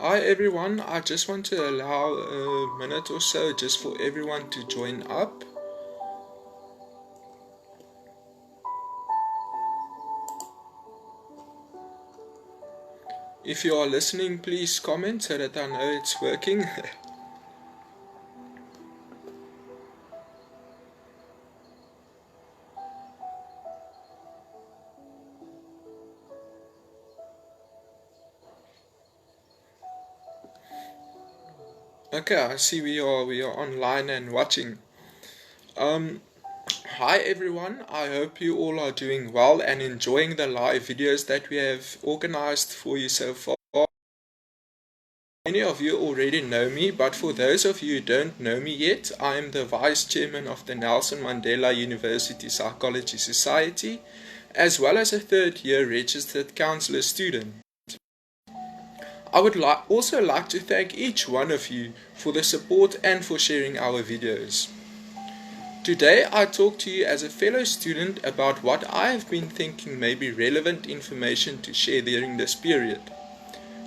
Hi everyone, I just want to allow a minute or so just for everyone to join up. If you are listening, please comment so that I know it's working. Okay, I see we are online and watching. Hi everyone, I hope you all are doing well and enjoying the live videos that we have organized for you so far. Many of you already know me, but for those of you who don't know me yet, I am the Vice Chairman of the Nelson Mandela University Psychology Society, as well as a third-year registered counsellor student. I would also like to thank each one of you for the support and for sharing our videos. Today I talk to you as a fellow student about what I have been thinking may be relevant information to share during this period.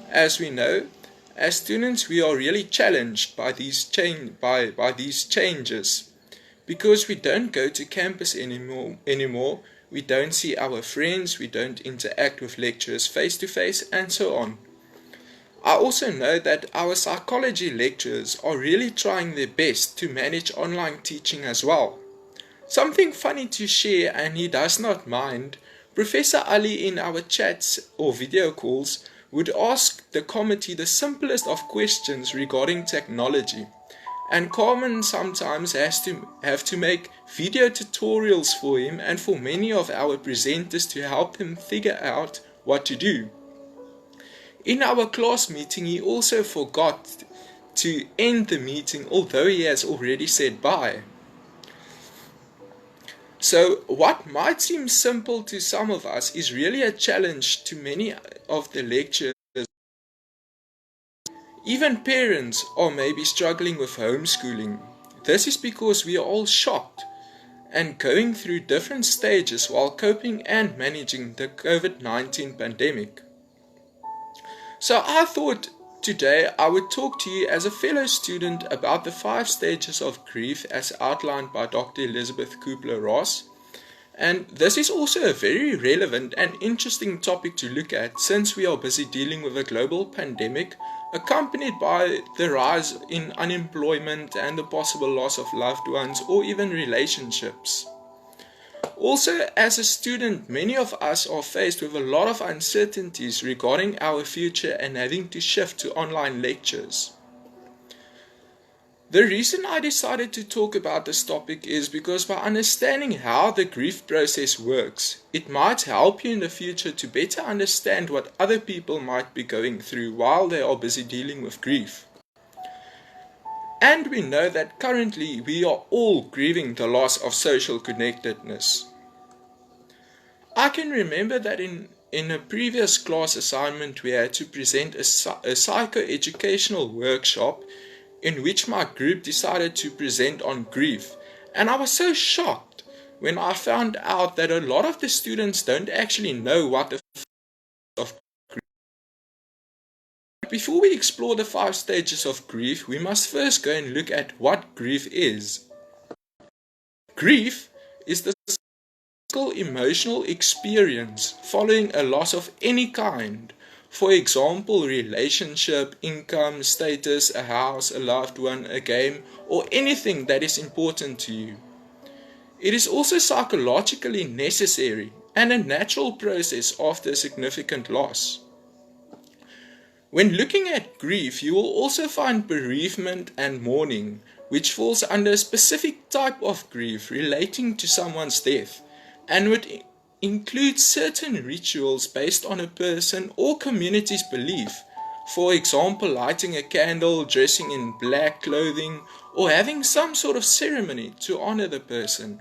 As we know, as students we are really challenged by these changes. Because we don't go to campus anymore, we don't see our friends, we don't interact with lecturers face to face, and so on. I also know that our psychology lecturers are really trying their best to manage online teaching as well. Something funny to share, and he does not mind, Professor Ali in our chats or video calls would ask the committee the simplest of questions regarding technology, and Carmen sometimes have to make video tutorials for him and for many of our presenters to help him figure out what to do. In our class meeting he also forgot to end the meeting, although he has already said bye. So what might seem simple to some of us is really a challenge to many of the lecturers. Even parents are maybe struggling with homeschooling. This is because we are all shocked and going through different stages while coping and managing the COVID-19 pandemic. So I thought today I would talk to you as a fellow student about the 5 stages of grief as outlined by Dr. Elizabeth Kubler-Ross. And this is also a very relevant and interesting topic to look at since we are busy dealing with a global pandemic accompanied by the rise in unemployment and the possible loss of loved ones or even relationships. Also, as a student, many of us are faced with a lot of uncertainties regarding our future and having to shift to online lectures. The reason I decided to talk about this topic is because by understanding how the grief process works, it might help you in the future to better understand what other people might be going through while they are busy dealing with grief. And we know that currently we are all grieving the loss of social connectedness. I can remember that in a previous class assignment we had to present a psychoeducational workshop in which my group decided to present on grief, and I was so shocked when I found out that a lot of the students don't actually know what the of grief. Before we explore the 5 stages of grief, we must first go and look at what grief is. Grief is the emotional experience following a loss of any kind. For example, relationship, income, status, a house, a loved one, a game, or anything that is important to you. It is also psychologically necessary and a natural process after a significant loss. When looking at grief, you will also find bereavement and mourning, which falls under a specific type of grief relating to someone's death, and would include certain rituals based on a person or community's belief. For example, lighting a candle, dressing in black clothing, or having some sort of ceremony to honor the person.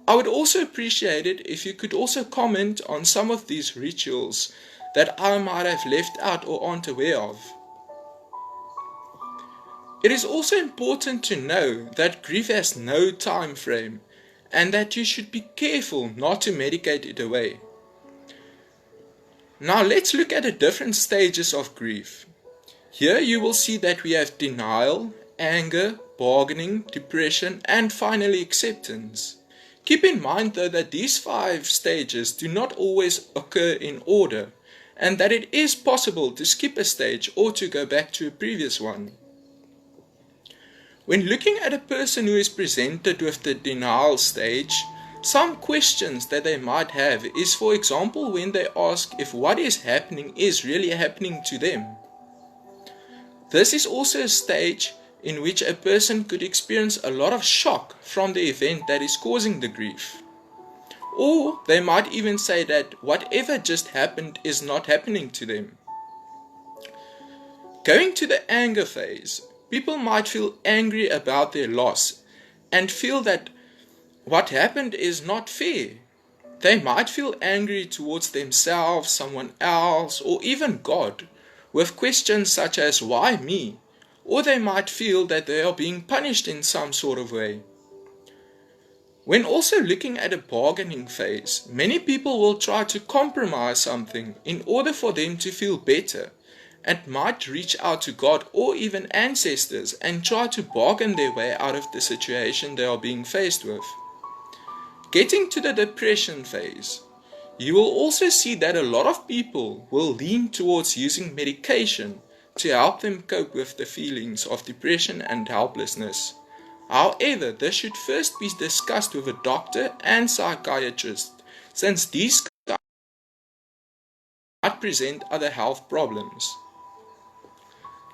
I would also appreciate it if you could also comment on some of these rituals that I might have left out or aren't aware of. It is also important to know that grief has no time frame and that you should be careful not to medicate it away. Now let's look at the different stages of grief. Here you will see that we have denial, anger, bargaining, depression, and finally acceptance. Keep in mind though that these 5 stages do not always occur in order, and that it is possible to skip a stage or to go back to a previous one. When looking at a person who is presented with the denial stage, some questions that they might have is, for example, when they ask if what is happening is really happening to them. This is also a stage in which a person could experience a lot of shock from the event that is causing the grief. Or they might even say that whatever just happened is not happening to them. Going to the anger phase, people might feel angry about their loss and feel that what happened is not fair. They might feel angry towards themselves, someone else, or even God, with questions such as, why me? Or they might feel that they are being punished in some sort of way. When also looking at a bargaining phase, many people will try to compromise something in order for them to feel better, and might reach out to God or even ancestors and try to bargain their way out of the situation they are being faced with. Getting to the depression phase, you will also see that a lot of people will lean towards using medication to help them cope with the feelings of depression and helplessness. However, this should first be discussed with a doctor and psychiatrist, since these might present other health problems.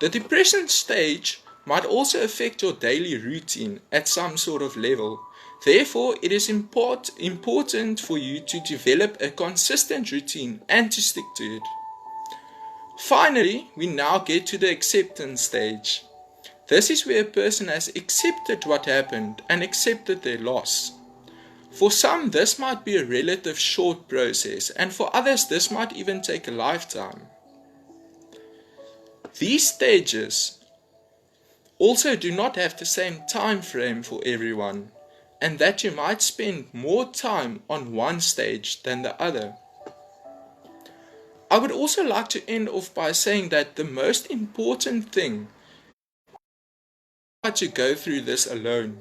The depression stage might also affect your daily routine at some sort of level. Therefore, it is important for you to develop a consistent routine and to stick to it. Finally, we now get to the acceptance stage. This is where a person has accepted what happened and accepted their loss. For some, this might be a relative short process, and for others, this might even take a lifetime. These stages also do not have the same time frame for everyone, and that you might spend more time on one stage than the other. I would also like to end off by saying that the most important thing is not to go through this alone,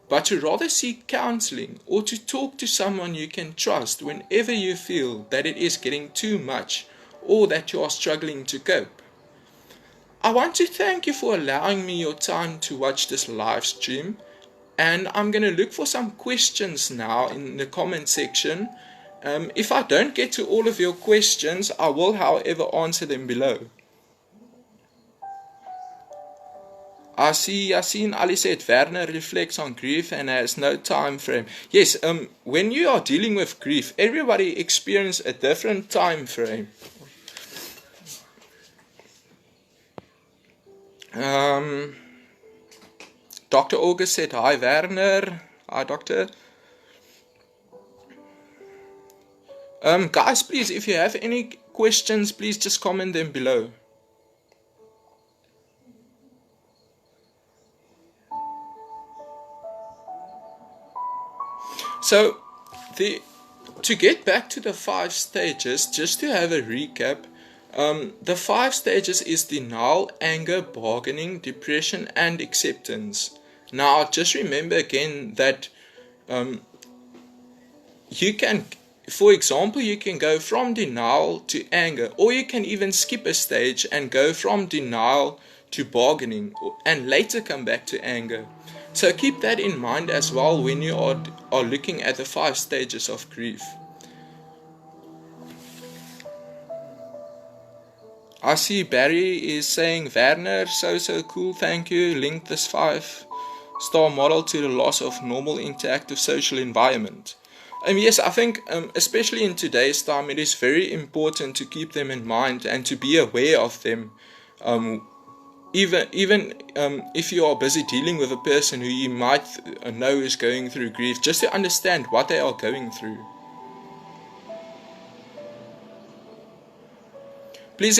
but to rather seek counseling or to talk to someone you can trust whenever you feel that it is getting too much or that you are struggling to cope. I want to thank you for allowing me your time to watch this live stream, and I'm going to look for some questions now in the comment section. If I don't get to all of your questions, I will however answer them below. I see Yasin Ali said Werner reflects on grief and has no time frame. Yes, when you are dealing with grief, everybody experiences a different time frame. Dr. August said, hi Werner. Hi Doctor. Guys, please, if you have any questions, please just comment them below. So, to get back to the 5 stages, just to have a recap, the 5 stages is denial, anger, bargaining, depression, and acceptance. Now, just remember again that you can, for example, you can go from denial to anger, or you can even skip a stage and go from denial to bargaining and later come back to anger. So keep that in mind as well when you are looking at the 5 stages of grief. I see Barry is saying, Werner, so cool, thank you. Link this 5-star model to the loss of normal interactive social environment. Yes, I think especially in today's time, it is very important to keep them in mind and to be aware of them. Even if you are busy dealing with a person who you might know is going through grief, just to understand what they are going through. Please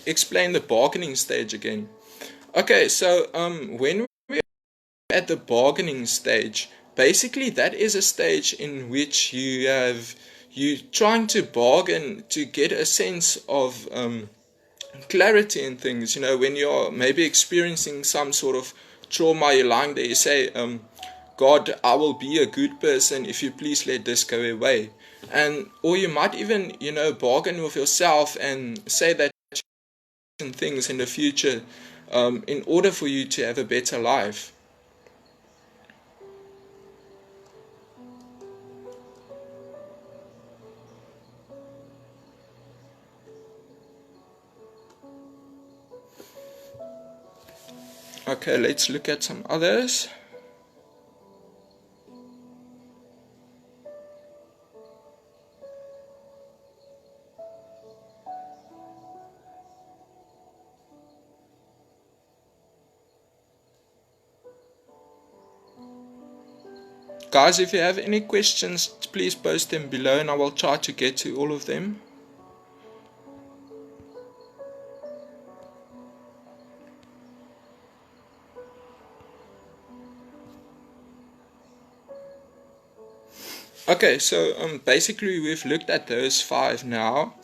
explain the bargaining stage again. Okay, so when we're at the bargaining stage, basically that is a stage in which you trying to bargain to get a sense of clarity in things. When you're maybe experiencing some sort of trauma, you're lying there, you say, God, I will be a good person if you please let this go away. Or you might even, bargain with yourself and say that things in the future in order for you to have a better life. Okay, let's look at some others. Guys, if you have any questions, please post them below and I will try to get to all of them. Okay, so basically we've looked at those 5 now.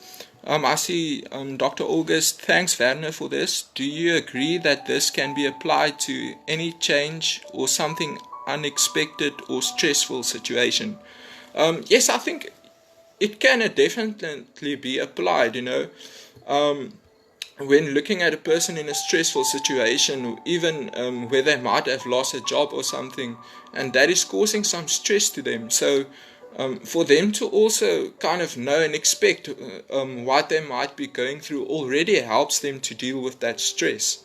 I see Dr. August, thanks Werner for this. Do you agree that this can be applied to any change or something unexpected or stressful situation? Yes, I think it can definitely be applied, when looking at a person in a stressful situation, even where they might have lost a job or something, and that is causing some stress to them. So for them to also kind of know and expect what they might be going through already helps them to deal with that stress.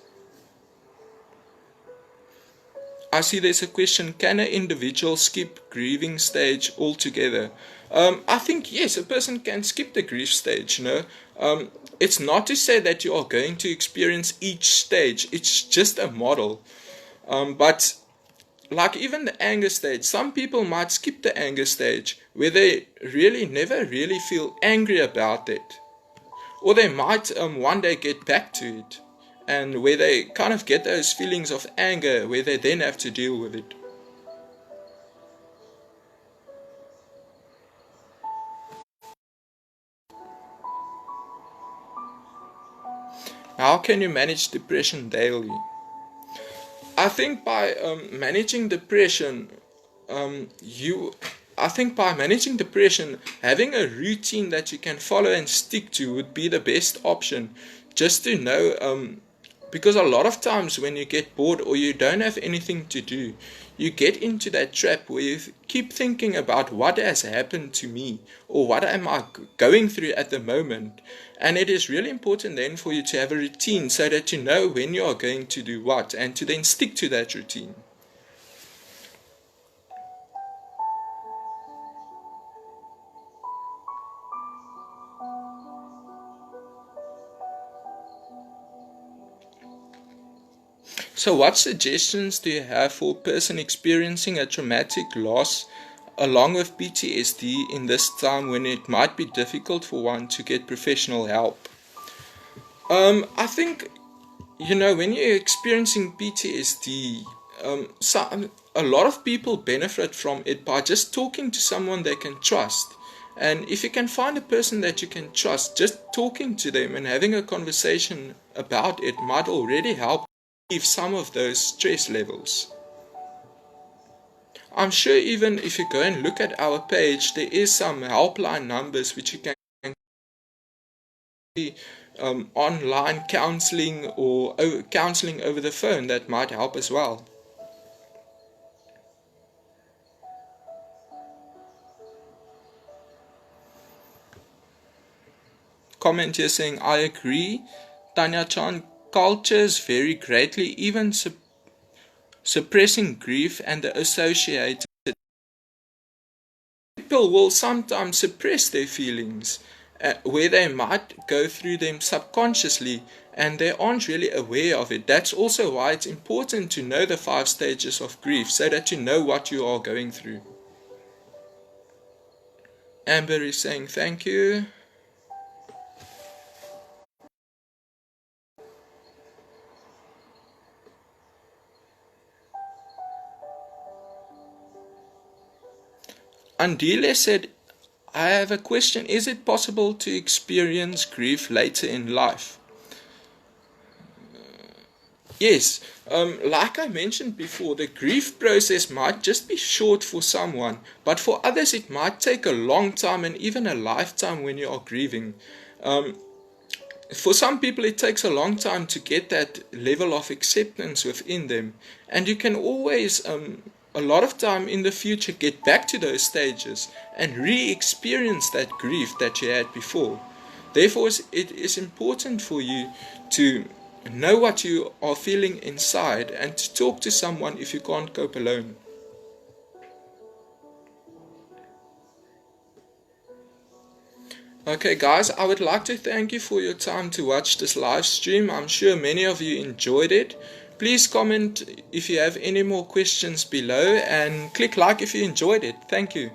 I see there's a question, can an individual skip grieving stage altogether? I think yes, a person can skip the grief stage, It's not to say that you are going to experience each stage, it's just a model. But like even the anger stage, some people might skip the anger stage where they really never really feel angry about it. Or they might one day get back to it, and where they kind of get those feelings of anger where they then have to deal with it. How can you manage depression daily? I think by managing depression, you I think by managing depression, having a routine that you can follow and stick to would be the best option. Just to know, because a lot of times when you get bored or you don't have anything to do, you get into that trap where you keep thinking about what has happened to me or what am I going through at the moment. And it is really important then for you to have a routine so that you know when you are going to do what and to then stick to that routine. So what suggestions do you have for a person experiencing a traumatic loss along with PTSD in this time when it might be difficult for one to get professional help? I think, when you're experiencing PTSD, a lot of people benefit from it by just talking to someone they can trust. And if you can find a person that you can trust, just talking to them and having a conversation about it might already help relieve some of those stress levels. I'm sure even if you go and look at our page, there is some helpline numbers which you can online counseling or counseling over the phone that might help as well. Comment here saying, I agree, Tanya Chan, cultures vary greatly, even suppressing grief and the associated. People will sometimes suppress their feelings where they might go through them subconsciously and they aren't really aware of it. That's also why it's important to know the 5 stages of grief so that you know what you are going through. Amber is saying thank you. Andile said, I have a question. Is it possible to experience grief later in life? Yes, like I mentioned before, the grief process might just be short for someone, but for others it might take a long time and even a lifetime when you are grieving. Um, for some people it takes a long time to get that level of acceptance within them, and you can always a lot of time in the future get back to those stages and re-experience that grief that you had before. Therefore it is important for you to know what you are feeling inside and to talk to someone if you can't cope alone. Okay guys, I would like to thank you for your time to watch this live stream. I'm sure many of you enjoyed it. Please comment if you have any more questions below and click like if you enjoyed it. Thank you.